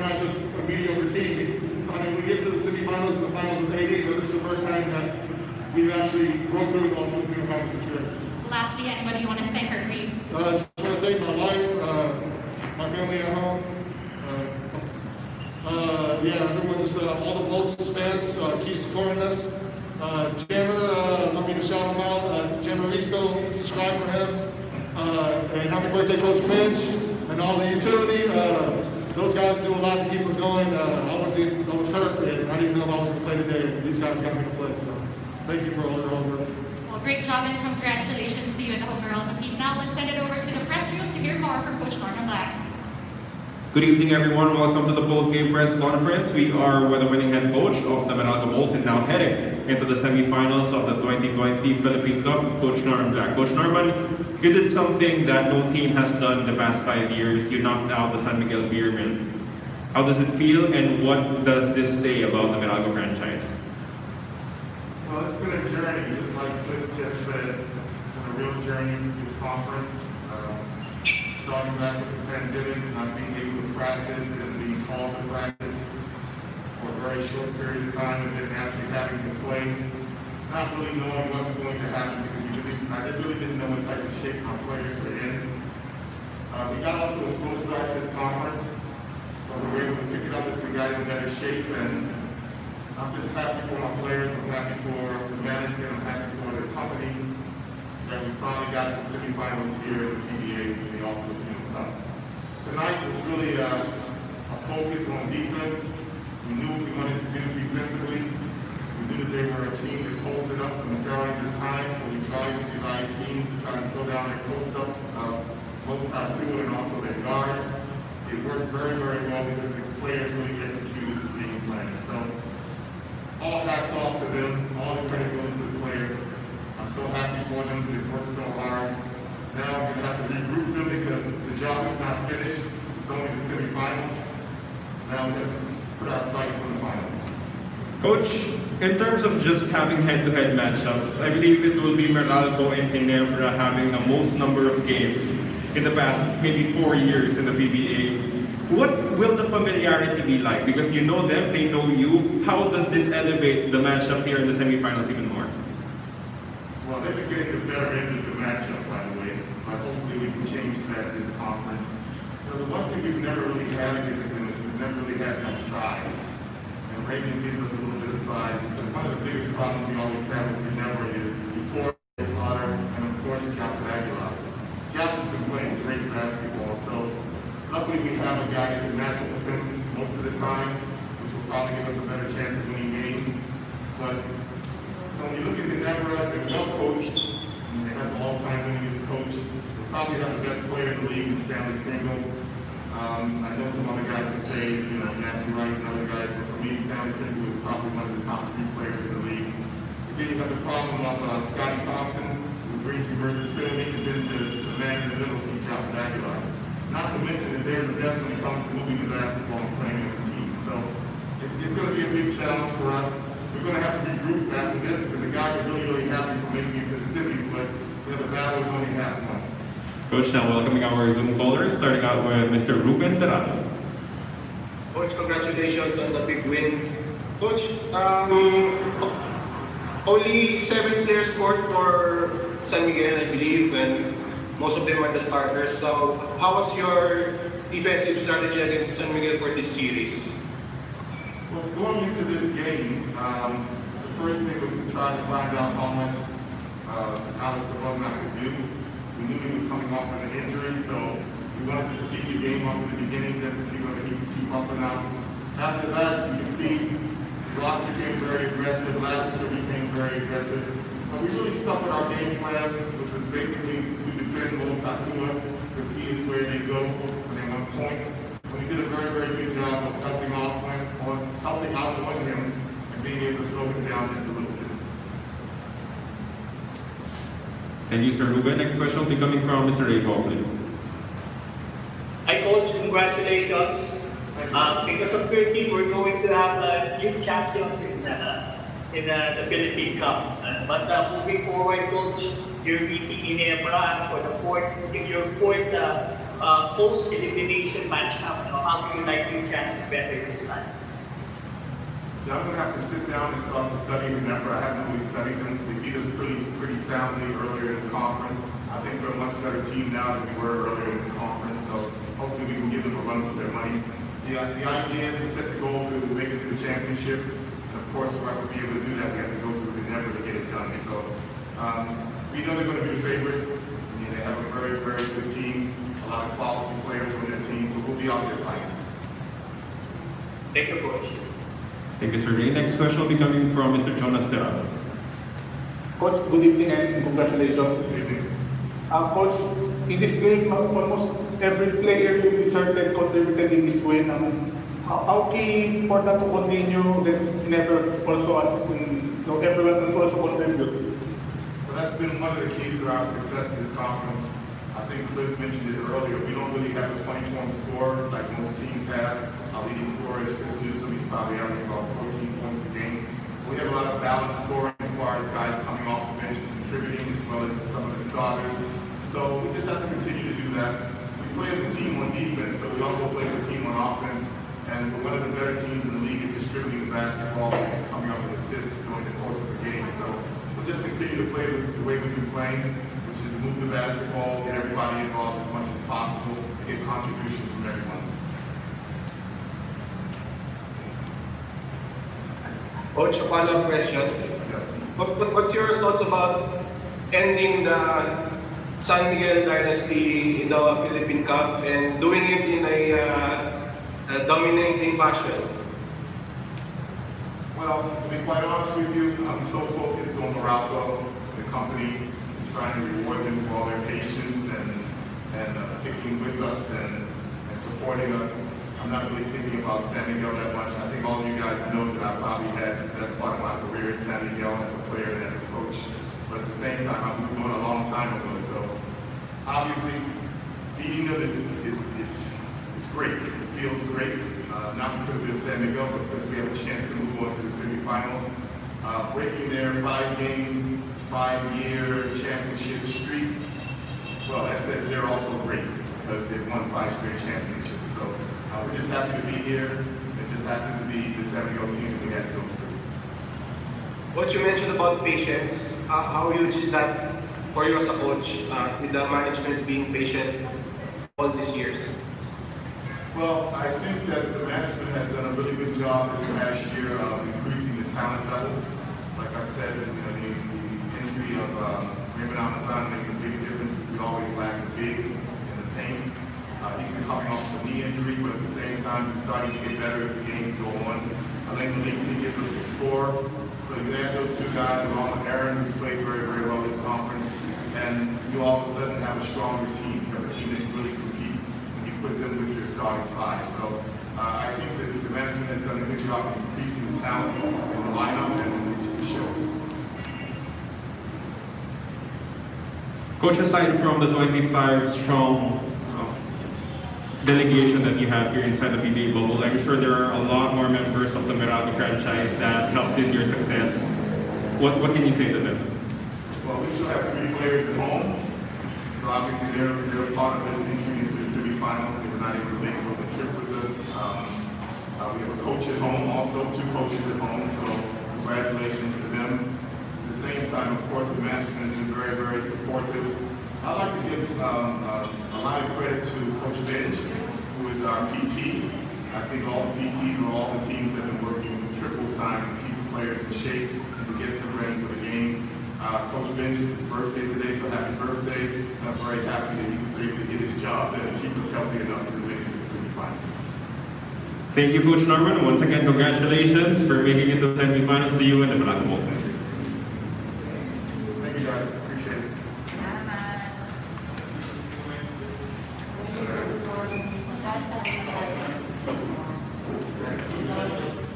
not just a mediocre team. I mean, we get to the semifinals and the finals of 88, but this is the first time that we've actually broke through and all through the finals this year. Lastly, anybody you want to thank or greet? Just want to thank my wife, my family at home. Everyone, just all the Bolts fans keep supporting us. Jammer, want me to shout him out. Jammer Risto, subscribe for him. And happy birthday, Coach Bench, and all the utility. Those guys do a lot to keep us going. I was hurt, and I didn't know if I was going to play today. These guys got me to play, so thank you for all your hard work. Well, great job and congratulations to you and the whole Meralco team. Now let's send it over to the press room to hear more from Coach Norman Black. Good evening, everyone. Welcome to the post-game press conference. We are with the winning head coach of the Meralco Bolts and now heading into the semifinals of the 2020 Philippine Cup, Coach Norman Black. Coach Norman, you did something that no team has done in the past 5 years. You knocked out the San Miguel beer mill. How does it feel, and what does this say about the Meralco franchise? Well, it's been a journey, just like Cliff just said. It's been a real journey through this conference. Starting back with the pandemic, not being able to practice and being called to practice for a very short period of time, and then actually having to play, not really knowing what's going to happen because I really didn't know what type of shape my players were in. We got off to a slow start this conference, but we were able to pick it up as we got in better shape, and I'm just happy for my players, I'm happy for the management, I'm happy for the company that we finally got to the semifinals here at the PBA in the All-Filipino Cup. Tonight was really a focus on defense. We knew what we wanted to do defensively. We knew that they were a team that posted up the majority of the time, so we tried to devise schemes to try to slow down their post-up, both tattoo and also their guards. It worked very, very well because the players really executed the game plan. So all hats off to them, all the credit goes to the players. I'm so happy for them, they worked so hard. Now we have to regroup them because the job is not finished. It's only the semifinals. Now we have to put our sights on the finals. Coach, in terms of just having head-to-head matchups, I believe it will be Meralco and Ginebra having the most number of games in the past maybe 4 years in the PBA. What will the familiarity be like? Because you know them, they know you. How does this elevate the matchup here in the semifinals even more? Well, they've been getting the better end of the matchup, by the way. But hopefully we can change that this conference. The one thing we've never really had against them is we've never really had much size. And Raymond gives us a little bit of size because one of the biggest problems we always have with Ginebra is before Slaughter and of course Captain Aguilar. Captain's been playing great basketball, so luckily we have a guy that can match up with him most of the time, which will probably give us a better chance of winning games. But when you look at Ginebra, they're well coached, and they have the all-time winningest coach. They probably have the best player in the league in Stanley Kringle. I know some other guys would say, Matthew Wright and other guys, but for me, Stanley Kringle is probably one of the top 3 players in the league. But then you have the problem of Scotty Thompson, who brings you versatility, and then the man in the middle, C. Captain Aguilar. Not to mention that they're the best when it comes to moving the basketball and playing as a team. So it's going to be a big challenge for us. We're going to have to regroup after this because the guys are really, really happy for making it to the semis, but the battle is only half won. Coach, now welcoming our Zoom callers, starting out with Mr. Ruben Terrado. Coach, congratulations on the big win. Coach, only 7 players scored for San Miguel, I believe, and most of them are the starters. So how was your defensive strategy against San Miguel for this series? Well, going into this game, the first thing was to try to find out how much Alistair Bugnock could do. We knew he was coming off of an injury, so we wanted to speed the game up in the beginning just to see whether he could keep up or not. After that, you can see Ross became very aggressive, Lassiter became very aggressive. But we really stuck with our game plan, which was basically to defend Mo Tatua, because he is where they go when they want points. We did a very, very good job of helping out on him and being able to slow him down just a little bit. Thank you, Sir Ruben. Next question will be coming from Mr. Ray Hobley. Hi, Coach. Congratulations. Because of your team, we're going to have new champions in the Philippine Cup. But moving forward, Coach, you're meeting Ginebra for your fourth post-elimination matchup? How do you like your chances better this time? Yeah, I'm gonna have to sit down and start to study the number. I haven't really studied them. They beat us pretty soundly earlier in the conference. I think they're a much better team now than we were earlier in the conference, so hopefully we can give them a run for their money. The idea is to set the goal to make it to the championship, and of course for us to be able to do that, we have to go through the number to get it done. So we know they're going to be the favorites. I mean, they have a very, very good team, a lot of quality players on their team, but we'll be out there fighting. Thank you, Coach. Thank you, sir. The next question will be coming from Mr. Jonas Terra. Coach, good evening and congratulations. Good evening. Coach, in this game, almost every player you inserted contributed in this win. How key for that to continue? Let's never also as everyone can also contribute. Well, that's been one of the keys to our success in this conference. I think Cliff mentioned it earlier. We don't really have a 20-point score like most teams have. Our leading scorer is Chris Newsom. He's probably averaging about 14 points a game. We have a lot of balanced scoring as far as guys coming off the bench and contributing, as well as some of the starters. So we just have to continue to do that. We play as a team on defense, so we also play as a team on offense. And we're one of the better teams in the league at distributing the basketball and coming up with assists during the course of the game. So we'll just continue to play the way we've been playing, which is move the basketball, get everybody involved as much as possible, and get contributions from everyone. Coach, a follow-up question. Yes. What's your thoughts about ending the San Miguel dynasty in the Philippine Cup and doing it in a dominating fashion? Well, to be quite honest with you, I'm so focused on Meralco, the company, and trying to reward them for all their patience and sticking with us and supporting us. I'm not really thinking about San Miguel that much. I think all of you guys know that I probably had the best part of my career at San Miguel as a player and as a coach. But at the same time, I've been doing a long time ago. So obviously, beating them is great. It feels great. Not because they're San Miguel, but because we have a chance to move on to the semifinals. Breaking their 5-year championship streak, well, that says they're also great because they've won 5 straight championships. So we're just happy to be here and just happy to be the San Miguel team that we had to go through. What you mentioned about patience, how huge is that for you as a coach, with the management being patient all these years? Well, I think that the management has done a really good job this past year of increasing the talent level. Like I said, the entry of Raymond Amazon makes a big difference because we always lack the big and the paint. He's been coming off of a knee injury, but at the same time, he's starting to get better as the games go on. I think Malik gives us a score. So you add those two guys along with Aaron, who's played very, very well this conference, and you all of a sudden have a stronger team. You have a team that can really compete when you put them with your starting 5. So I think that the management has done a good job of increasing the talent in the lineup, and it shows. Coach, aside from the 25-strong delegation that you have here inside the PBA bubble, I'm sure there are a lot more members of the Meralco franchise that helped in your success. What can you say to them? Well, we still have 3 players at home, so obviously they're part of this entry into the semifinals. They were not able to make the trip with us. We have a coach at home, also 2 coaches at home, so congratulations to them. At the same time, of course, the management has been very, very supportive. I'd like to give a lot of credit to Coach Benj, who is our PT. I think all the PTs and all the teams have been working triple time to keep the players in shape and to get them ready for the games. Coach Benj is his birthday today, so happy birthday. And I'm very happy that he was able to get his job done and keep us healthy enough to make it to the semifinals. Thank you, Coach Norman. Once again, congratulations for making it to the semifinals to you and the Meralco Bolts.